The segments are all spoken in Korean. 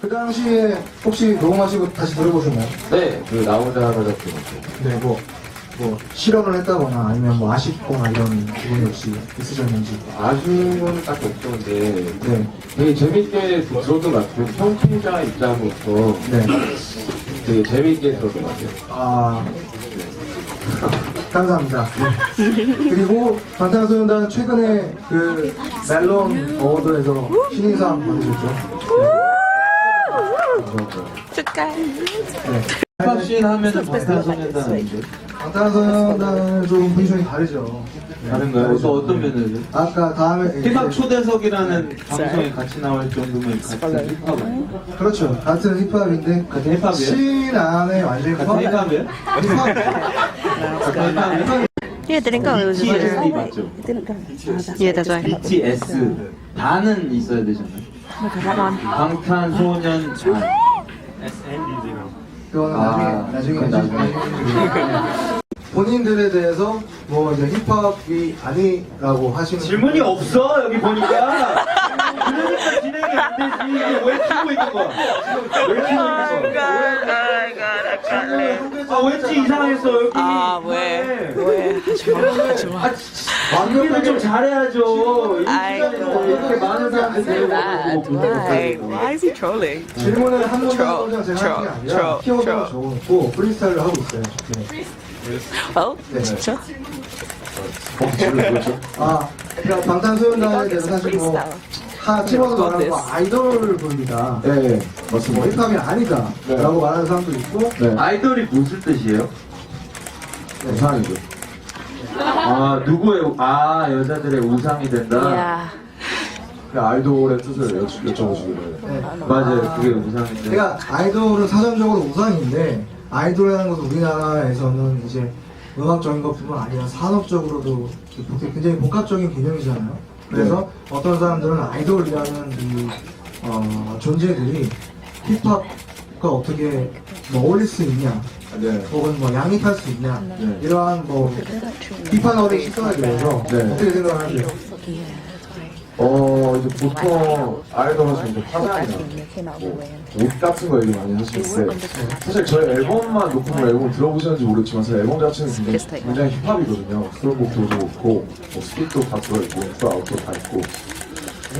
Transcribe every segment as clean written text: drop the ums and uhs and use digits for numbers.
그 당시에 혹시 녹음하시고 다시 들어보셨나요? 네, 그 나오자마자 들었죠. 네, 뭐 실언을 했다거나 아니면 뭐 아쉽거나 이런 부분이 혹시 있으셨는지. 아쉬운 건 딱히 없었는데 네, 되게 재밌게 들었던 것 같아요. 청취자 입장으로서 네. 되게 재밌게 들었던 것 같아요. 아, 감사합니다. 그리고 방탄소년단은 최근에 그 멜론 어워드에서 신인상 받으셨죠? 축하해. 네. 힙합씬 하면은 방탄소년단 아닌데? 방탄소년단은 좀 포지션이 다르죠. 다른가요? 또 어떤 면에서? 아까 다음에 힙합 초대석이라는 방송에 같이 나올 정도면 같은 힙합은 그렇죠. 같은 힙합인데 같은 힙합이에요? 씬 안에 완전히 같은 힙합이에요? Yeah, didn't go. It was just BTS like, 맞죠? yeah, that's right. BTS 단은 있어야 되잖아요. 방탄소년 단. 그거는 아, 나중에 그건 나중에. 본인들에 대해서 뭐 이제 힙합이 아니라고 하시는 질문이 없어 여기 보니까. 그러니까 진행이 안 되지. 이게 왜 키고 있는 거야? 왜 키고 있는 거야? 아 왠지 이상했어 여기. 아, 왜? 하지마. 완벽하게 좀 잘해야죠. 이 아이고. 시간에 이렇게 많은 사람들이 배우고 Why? Why is he trolling? 질문을 한 문장 한 Troll, 문장 제가 하는 게 아니라 troll, 키워드만 troll. 적어놓고 프리스타일을 하고 있어요. 네. Oh, 네. 진짜? 아, 그러니까 방탄소년단에 대해서 사실 뭐 찍어서 말하는 거 아이돌 그룹이다. 네, 뭐 맞습니다. 힙합이 아니다. 네. 라고 말하는 사람도 있고 네, 아이돌이 무슨 뜻이에요? 우상이죠. 아 누구의 여자들의 우상이 된다. Yeah. 그 아이돌의 뜻을 여쭤보시길래. 네. 맞아요, 그게 우상인데. 그러니까 아이돌은 사전적으로 우상인데 아이돌이라는 것은 우리나라에서는 이제 음악적인 것뿐만 아니라 산업적으로도 굉장히 복합적인 개념이잖아요. 그래서 어떤 사람들은 아이돌이라는 이 존재들이 힙합과 어떻게 뭐 어울릴 수 있냐, 네. 혹은 뭐 양립할 수 있냐, 네. 이러한 뭐 비판어를 시선하기 위해서 네. 어떻게 생각하세요? 이제 보통 아이돌 하시면 이제 화장이나 옷 같은 거 얘기 많이 하시는데 사실 저희 앨범만 녹음을 앨범 들어보셨는지 모르겠지만 사실 앨범 자체는 굉장히 힙합이거든요. 수록곡도 좋고 뭐 스피도 다 들어있고 아웃도 다 있고.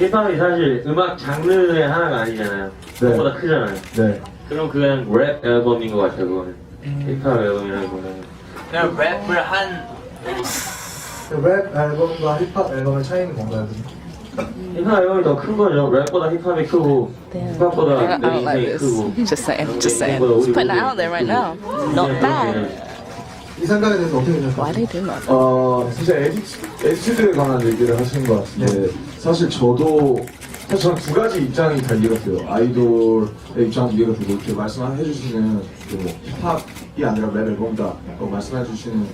힙합이 사실 음악 장르의 하나가 아니잖아요. 그것보다 크잖아요. 네. 그럼 그냥 랩 앨범인 것 같아요, 그거는. 힙합 앨범이라기보다는. 그냥 랩을 한 랩 앨범과 힙합 앨범의 차이는 뭔가요? 힙합 앨범이 더 큰 거죠. 랩보다 힙합이 크고, 힙합보다 내 인생이 크고. Just saying. Just putting it out there right now. Not bad. 이 생각에 대해서 어떻게 Why 생각하세요? they do that? 진짜 에티튜드에 관한 얘기를 하시는 것 같은데 사실 저는 두 가지 입장이 다 이해가 돼요. 아이돌의 입장도 이해가 되고 이렇게 말씀해 주시는 뭐 힙합이 아니라 랩 앨범이다 말씀해 주시는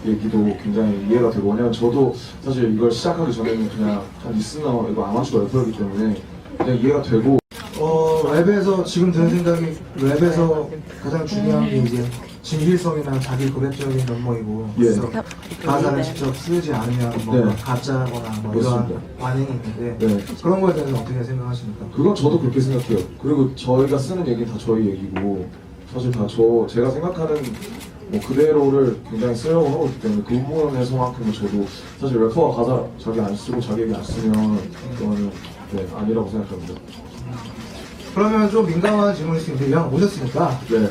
얘기도 굉장히 이해가 되고 왜냐면 저도 사실 이걸 시작하기 전에는 그냥 리스너 이거 아마추어 래퍼였기 때문에 그냥 이해가 되고 랩에서 지금 드는 생각이 랩에서 가장 중요한 게 이제 진실성이나 자기 고백적인 면모이고 예. 그래서 가사를 직접 쓰지 않으면 뭔가 네. 가짜거나 뭐 그렇습니다. 이러한 반응이 있는데 네. 그런 거에 대해서 어떻게 생각하십니까? 그건 저도 그렇게 생각해요. 그리고 저희가 쓰는 얘기는 다 저희 얘기고 사실 다 제가 생각하는 뭐 그대로를 굉장히 쓰려고 하고 있기 때문에 그 부분에서만큼은 저도 사실 래퍼가 가사 자기 안 쓰고 자기 얘기 안 쓰면 그거는 아니라고 생각합니다. 그러면 좀 민감한 질문일 수 있는데 이왕 오셨으니까 네.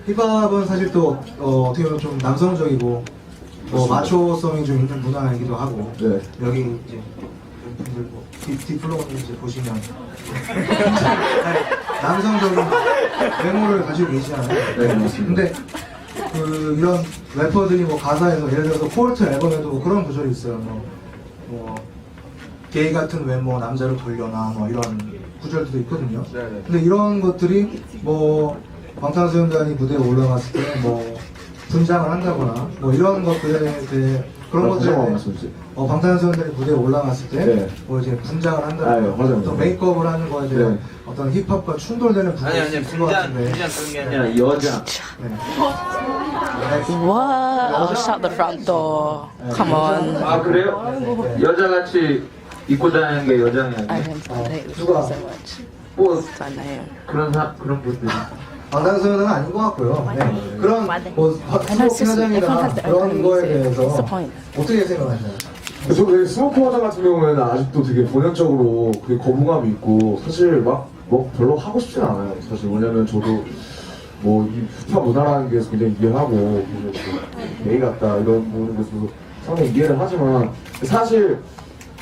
힙합은 사실 또 어떻게 보면 좀 남성적이고 뭐 마초성이 좀 있는 문화이기도 하고 네. 여기 이제 분들 뭐 디플로는 이제 보시면 남성적인 외모를 가지고 계시잖아요. 네, 맞습니다. 근데 이런 래퍼들이 뭐 가사에서 예를 들어서 코르트 앨범에도 뭐 그런 구절이 있어요. 뭐 게이 같은 외모 남자로 돌려놔 뭐 이런 구절도 있거든요. 네네. 근데 이런 것들이 뭐 방탄소년단이 무대에 올라갔을 때 뭐 분장을 한다거나 뭐 이런 것들에 대해 그런 것들에 대해 방탄소년단이 무대에 올라갔을 때 네. 뭐 이제 분장을 아, 예, 한다거나 맞아요. 또 메이크업을 하는 거에 대한 네. 어떤 힙합과 충돌되는 부분이 있을 것 같은데 그런 게 아니라 여자. 네. What? Oh, shut the front door. Come on. 아, 그래요? 여자같이 입고 다니는 게 여장이 I 아니에요? didn't play with 누가? so much. 뭐 So I know. 그런 분들이 방탄소년단은 아닌 것 같고요. 네. 그런 뭐 And that's 스모키 just everyone 화장이나 has their 그런 own kind of 거에 music. What's 대해서 the point? 어떻게 생각하시나요? 저 그 스모크 화장 같은 경우에는 아직도 되게 본연적으로 그 거부감이 있고 사실 막 뭐 별로 하고 싶진 않아요. 사실 왜냐면 저도 뭐 이 힙합 문화라는 게 굉장히 이해하고 게이 같다 이런 부분에서 상당히 이해를 하지만 사실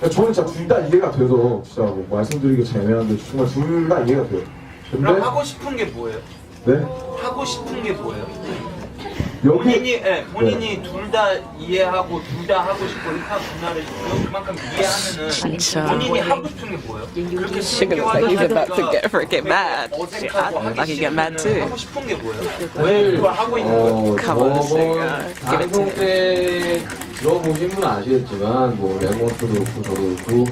저는 진짜 둘 다 이해가 돼서 진짜 뭐 말씀드리기 참 애매한데 정말 둘 다 이해가 돼요. 근데 그럼 하고 싶은 게 뭐예요? 네 하고 싶은 게 뭐예요? 여기 본인이 둘 다 이해하고 둘 다 하고 싶고 힙합 문화를 그만큼 이해하면은 진짜. 본인이 하고 싶은 게 뭐예요? 그렇게 Sugar looks like he's about to get freaking mad. 어색하고 I like he get mad too. 하고 싶은 게 뭐예요? 왜 그걸 하고 있는 거예요? Come on, 저번 singer. Give it to 방송 me. 때 들어보신 분은 아시겠지만 뭐 레몬스도 그렇고 저도 그렇고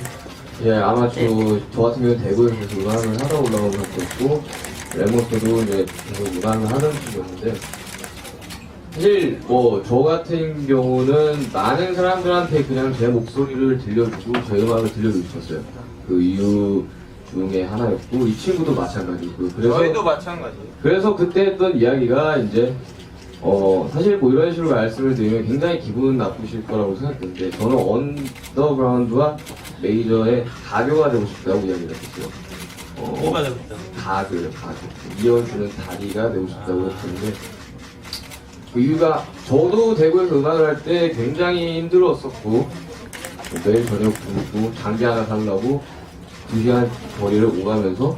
예 아마 저 같은 경우는 대구에서 계속 음악을 하다 올라온 것도 레몬스도 이제 계속 음악을 하던 친구였는데 사실 뭐 저 같은 경우는 많은 사람들한테 그냥 제 목소리를 들려주고 제 음악을 들려주고 싶었어요. 그 이유 중에 하나였고 이 친구도 마찬가지고 그래서 저희도 마찬가지예요. 그래서 그때 했던 이야기가 이제 사실 뭐 이런 식으로 말씀을 드리면 굉장히 기분 나쁘실 거라고 생각했는데 저는 언더그라운드와 메이저의 가교가 되고 싶다고 이야기를 했어요. 뭐가 되고 있다? 가교. 이어주는 다리가 되고 싶다고 했는데 그 이유가 저도 대구에서 음악을 할 때 굉장히 힘들었었고 매일 저녁 굶고 장기 하나 살려고 2시간 거리를 오가면서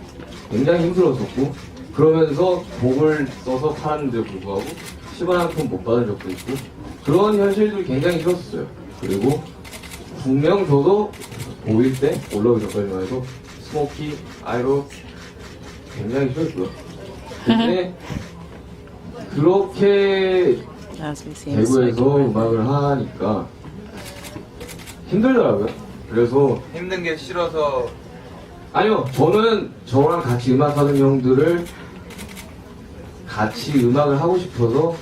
굉장히 힘들었었고 그러면서 곡을 써서 팔았는데 불구하고 10원 한 푼 못 받은 적도 있고 그런 현실들이 굉장히 싫었어요. 그리고 분명 저도 보일 때 올라오기 전까지만 해도 스모키, 아이로 굉장히 싫었고요. 근데 그렇게 As we see him 대구에서 smoking. 음악을 하니까 힘들더라고요. 그래서 힘든 게 싫어서 아니요, 저는 저랑 같이 음악하는 형들을 같이 음악을 하고 싶어서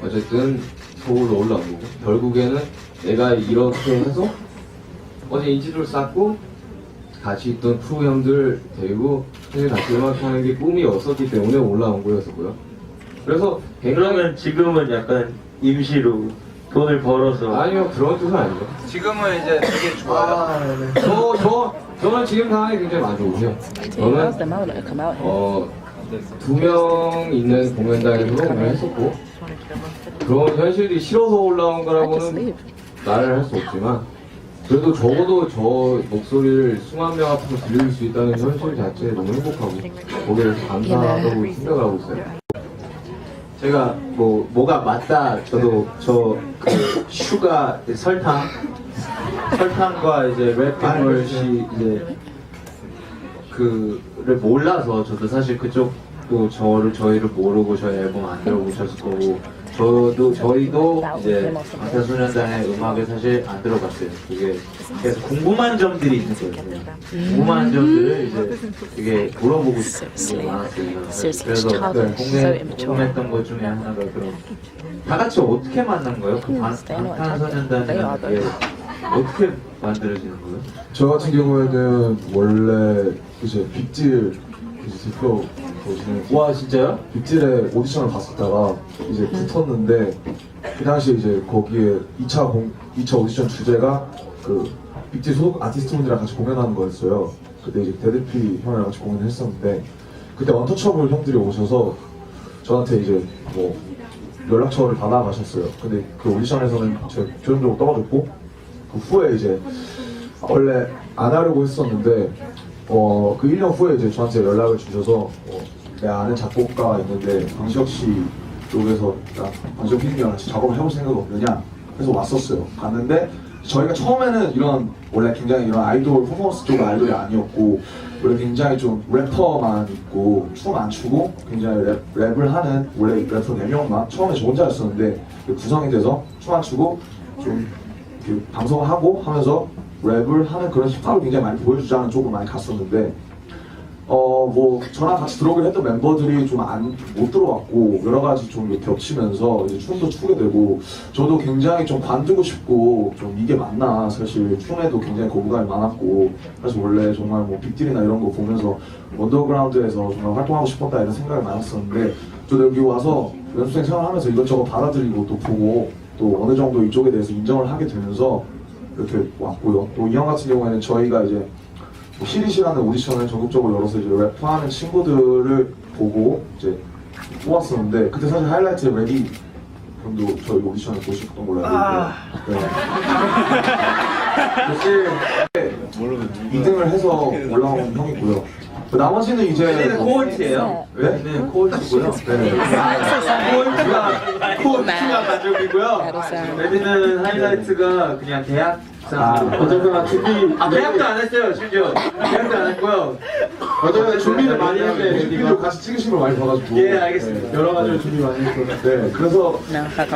어쨌든 서울로 올라온 거고 결국에는 내가 이렇게 해서 어제 인지도를 쌓고 같이 있던 크루 형들 데리고 사실 같이 음악하는 게 꿈이었었기 때문에 올라온 거였었고요. 그래서 굉장히 그러면 지금은 약간 임시로 돈을 벌어서 아니요 그런 뜻은 아니죠. 지금은 이제 되게 좋아요. 아, 네. 저는 지금 상황이 굉장히 만족해요. How's 저는 the melody come out? 2명 있는 공연장에서 공연을 했었고 그런 현실이 싫어서 올라온 I just 거라고는 leave. 말을 할 수 없지만 그래도 적어도 저 목소리를 수만 명 앞에서 들릴 수 있다는 현실 자체에 너무 행복하고 거기에 대해서 감사하다고 생각을 하고 있어요. 제가 뭐가 맞다 저도 저 그 슈가 설탕과 이제 랩핑걸시 이제 그를 몰라서 저도 사실 그쪽도 저희를 모르고 저희 앨범 안 들어보셨을 거고 저희도 이제 방탄소년단의 음악에 사실 안 들어봤어요. 그게 그래서 궁금한 점들이 있는 거예요. 궁금한 점들을 이제 되게 물어보고 싶은 게 많았어요. 그래서 궁금했던 것 중에 하나가 그런 다 같이 어떻게 만난 거예요? 그 방탄소년단이라는 게 어떻게 만들어지는 거예요? 저 같은 경우에는 원래 이제 빅딜 대표 보시는 와 진짜요? 빅딜에 오디션을 봤었다가 이제 붙었는데 그 당시에 이제 거기에 2차 오디션 주제가 그 빅딜 소속 아티스트분들이랑 같이 공연하는 거였어요. 그때 이제 데드피 형이랑 같이 공연을 했었는데 그때 언터처블 형들이 오셔서 저한테 이제 뭐 연락처를 받아가셨어요. 근데 그 오디션에서는 제가 최종적으로 떨어졌고 그 후에 이제 원래 안 하려고 했었는데 그 1년 후에 이제 저한테 연락을 주셔서 내 아는 작곡가가 있는데 방시혁 씨 쪽에서 방시혁 PD랑 같이 작업을 해볼 생각 없느냐 해서 왔었어요. 갔는데 저희가 처음에는 이런 원래 굉장히 이런 아이돌 퍼포먼스 쪽 아이돌이 아니었고 원래 굉장히 좀 래퍼만 있고 춤 안 추고 굉장히 랩을 하는 원래 래퍼 4명만 처음에 저 혼자였었는데 구성이 돼서 춤 안 추고 좀 방송을 하고 하면서 랩을 하는 그런 힙합을 굉장히 많이 보여주자는 쪽으로 많이 갔었는데 뭐 저랑 같이 들어오긴 했던 멤버들이 좀 못 들어왔고 여러 가지 좀 이렇게 겹치면서 이제 춤도 추게 되고 저도 굉장히 좀 관두고 싶고 좀 이게 맞나 사실 춤에도 굉장히 거부감이 많았고 사실 원래 정말 뭐 빅딜이나 이런 거 보면서 언더그라운드에서 정말 활동하고 싶었다 이런 생각이 많았었는데 저도 여기 와서 연습생 생활하면서 이것저것 받아들이고 또 보고 또 어느 정도 이쪽에 대해서 인정을 하게 되면서 이렇게 왔고요. 또 이 형 같은 경우에는 저희가 이제 시리시라는 오디션을 전국적으로 열어서 이제 래퍼하는 친구들을 보고 이제 뽑았었는데 그때 사실 하이라이트 레디 형도 저희 오디션을 보셨던 걸로 알고 있고요. 네. 사실 2등을 해서 올라온 형이고요. 나머지는 이제 여기는 코올트예요. 네? 여기는 코올트고요. 코올트가 가족이고요. 여기는 하이라이트가 그냥 대학생. 어쨌거나 준비 계약도 안 했어요, 심지어. 계약도 안 했고요. 어쨌거나 준비를 많이 했는데 뮤직비디오 같이 찍으신 걸 많이 봐가지고 예, 알겠습니다. 네, 여러 가지로 준비 많이 했었는데 네, 그래서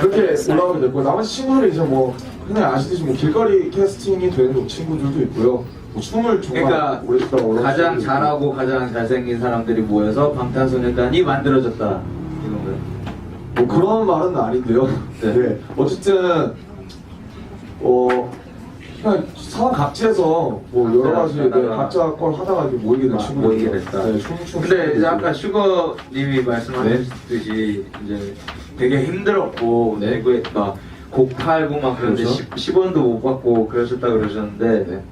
그렇게 올라오게 됐고 나머지 친구들이 이제 뭐 그냥 아시듯이 뭐 길거리 캐스팅이 되는 친구들도 있고요. 뭐 춤을 정말 그러니까 오랫동안 올라온 가장 친구들도 잘하고 가장 잘생긴 사람들이 모여서 방탄소년단이 만들어졌다. 이런 거요. 뭐 그런 말은 아닌데요. 네. 네. 어쨌든 그냥 상황 각지에서 뭐 여러 가지 네, 각자 걸 하다가 이렇게 모이게 된 친구들 모이게 됐다. 네, 근데 이제 아까 슈거님이 말씀하셨듯이 이제 되게 힘들었고 내구에 막곡 팔고 막 그런데 그렇죠. 10원도 못 받고 그러셨다 그러셨는데 네.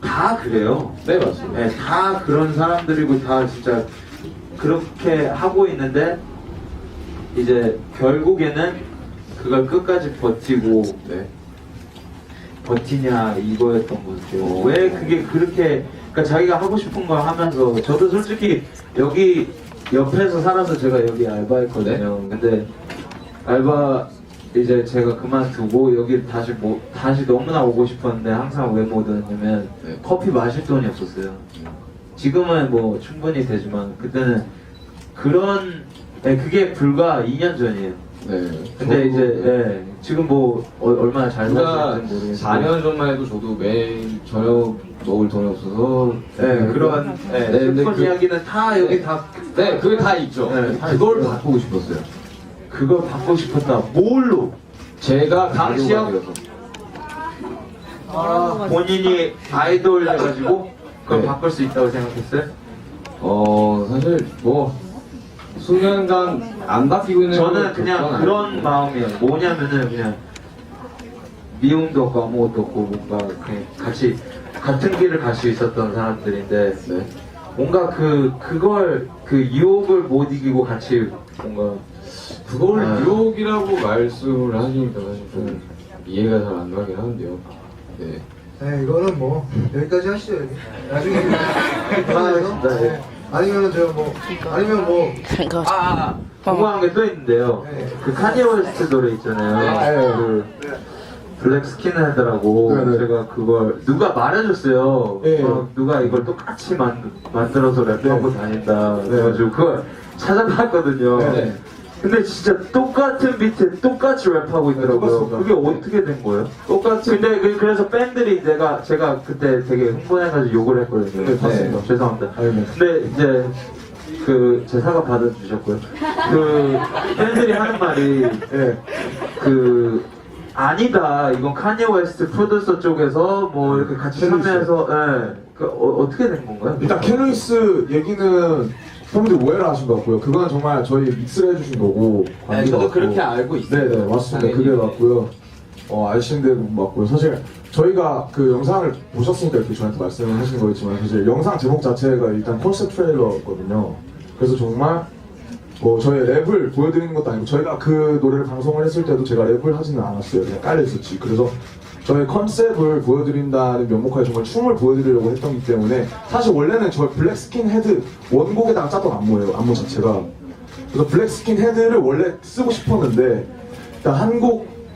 다 그래요. 네 맞습니다. 네, 다 그런 사람들이고 다 진짜 그렇게 하고 있는데 이제 결국에는 그걸 끝까지 버티고 네. 버티냐 이거였던 것 같아요. 왜 그게 그렇게 그러니까 자기가 하고 싶은 걸 하면서 저도 솔직히 여기 옆에서 살아서 제가 여기 알바했거든요. 근데 알바 이제 제가 그만두고 여기 다시 너무나 오고 싶었는데 항상 왜 못 왔냐면 커피 마실 돈이 없었어요. 지금은 뭐 충분히 되지만 그때는 그런 그게 불과 2년 전이에요. 네. 근데 이제 지금 뭐 얼마나 잘 사시는지 모르겠는데 4년 전만 해도 저도 매일 저녁 먹을 돈이 없어서 그런 근데 슬픈 그- 이야기는 다 여기 다 네 그게 다 있죠. 네, 다 그걸 있어요. 바꾸고 싶었어요. 그걸 바꾸고 싶었다. 뭘로? 제가 당시요? 가요가 되어서. 본인이 아이돌 해가지고 그걸 네. 바꿀 수 있다고 생각했어요? 사실 뭐 수년간 안 바뀌고 있는 저는 건 그냥 그건 그런 아니에요. 마음이에요. 뭐냐면은 그냥 미움도 없고 아무것도 없고 뭔가 그냥 같이 같은 길을 갈 수 있었던 사람들인데 네. 뭔가 그걸 그 유혹을 못 이기고 같이 뭔가 그걸 아. 유혹이라고 말씀을 하시니까 사실 좀 이해가 잘 안 가긴 하는데요. 네. 네, 이거는 뭐 여기까지 하시죠. 여기. 나중에 알겠습니다. 네. 아니면 제가 뭐 아니면 뭐 궁금한 게 또 있는데요. 네. 그 카니 웨스트 노래 있잖아요. 그 블랙 스킨헤드라고 네, 네. 제가 그걸 누가 말해줬어요. 네. 누가 이걸 똑같이 만들어서 랩하고 다닌다. 네. 그래가지고 그걸 찾아봤거든요. 네. 근데 진짜 똑같은 비트에 똑같이 랩하고 있더라고요. 똑같습니다. 그게 어떻게 된 거예요? 똑같이. 근데 그래서 팬들이 제가 그때 되게 흥분해가지고 욕을 했거든요. 네, 봤습니다. 죄송합니다. 네. 근데 이제 제 사과 받아주셨고요. 그 팬들이 하는 말이 아니다. 이건 카니 웨스트 프로듀서 쪽에서 뭐 이렇게 같이 참여해서 어떻게 된 건가요? 일단 캐누이스 얘기는 형님들 오해를 하신 것 같고요. 그건 정말 저희 믹스를 해주신 거고. 관계가 저도 없고. 그렇게 알고 있어요. 네네 맞습니다. 당연히. 그게 맞고요. 아시는 대로 맞고요. 사실 저희가 그 영상을 보셨으니까 이렇게 저한테 말씀을 하신 거였지만 사실 영상 제목 자체가 일단 컨셉 트레일러거든요. 그래서 정말 저희 랩을 보여드리는 것도 아니고 저희가 그 노래를 방송을 했을 때도 제가 랩을 하지는 않았어요. 그냥 깔려있었지. 그래서 저희 컨셉을 보여드린다는 명목하에 정말 춤을 보여드리려고 했던 기 때문에 사실 원래는 저희 블랙스킨 헤드 원곡에다가 짰던 안무예요. 안무 자체가. 그래서 블랙스킨 헤드를 원래 쓰고 싶었는데 일단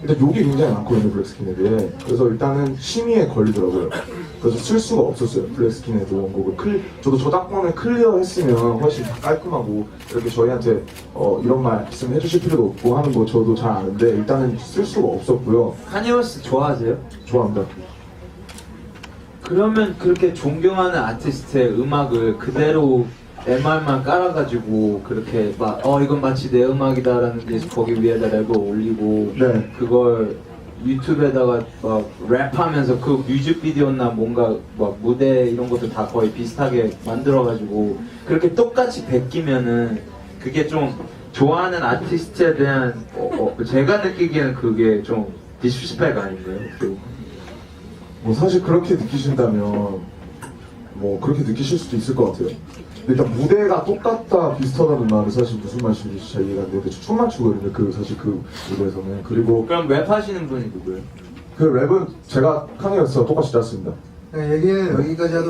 일단 욕이 굉장히 많거든요. 블랙스킨 헤드에. 그래서 일단은 심의에 걸리더라고요. 그래서 쓸 수가 없었어요. 블랙스킨 헤드 원곡을. 저도 저작권을 클리어했으면 훨씬 깔끔하고 이렇게 저희한테 이런 말씀 해주실 필요도 없고 하는 거 저도 잘 아는데 일단은 쓸 수가 없었고요. 카니 웨스트 좋아하세요? 좋아합니다. 그러면 그렇게 존경하는 아티스트의 음악을 그대로 MR만 깔아가지고 그렇게 막 이건 마치 내 음악이다라는 게 거기 위에다 랩을 올리고 네. 그걸 유튜브에다가 막 랩하면서 그 뮤직비디오나 뭔가 막 무대 이런 것도 다 거의 비슷하게 만들어가지고 그렇게 똑같이 베끼면은 그게 좀 좋아하는 아티스트에 대한 제가 느끼기에는 그게 좀 디스리스펙 아닌가요? 뭐 사실 그렇게 느끼신다면 뭐 그렇게 느끼실 수도 있을 것 같아요. 근데 일단 무대가 똑같다 비슷하다는 말은 사실 무슨 말씀인지 잘 이해가 안 되는데 저 춤만 추거든요. 그 사실 그 무대에서는. 그리고 그럼 랩하시는 분이 누구예요? 그 랩은 제가 카니였어 똑같이 짰습니다. 네, 얘기는 여기까지 하도록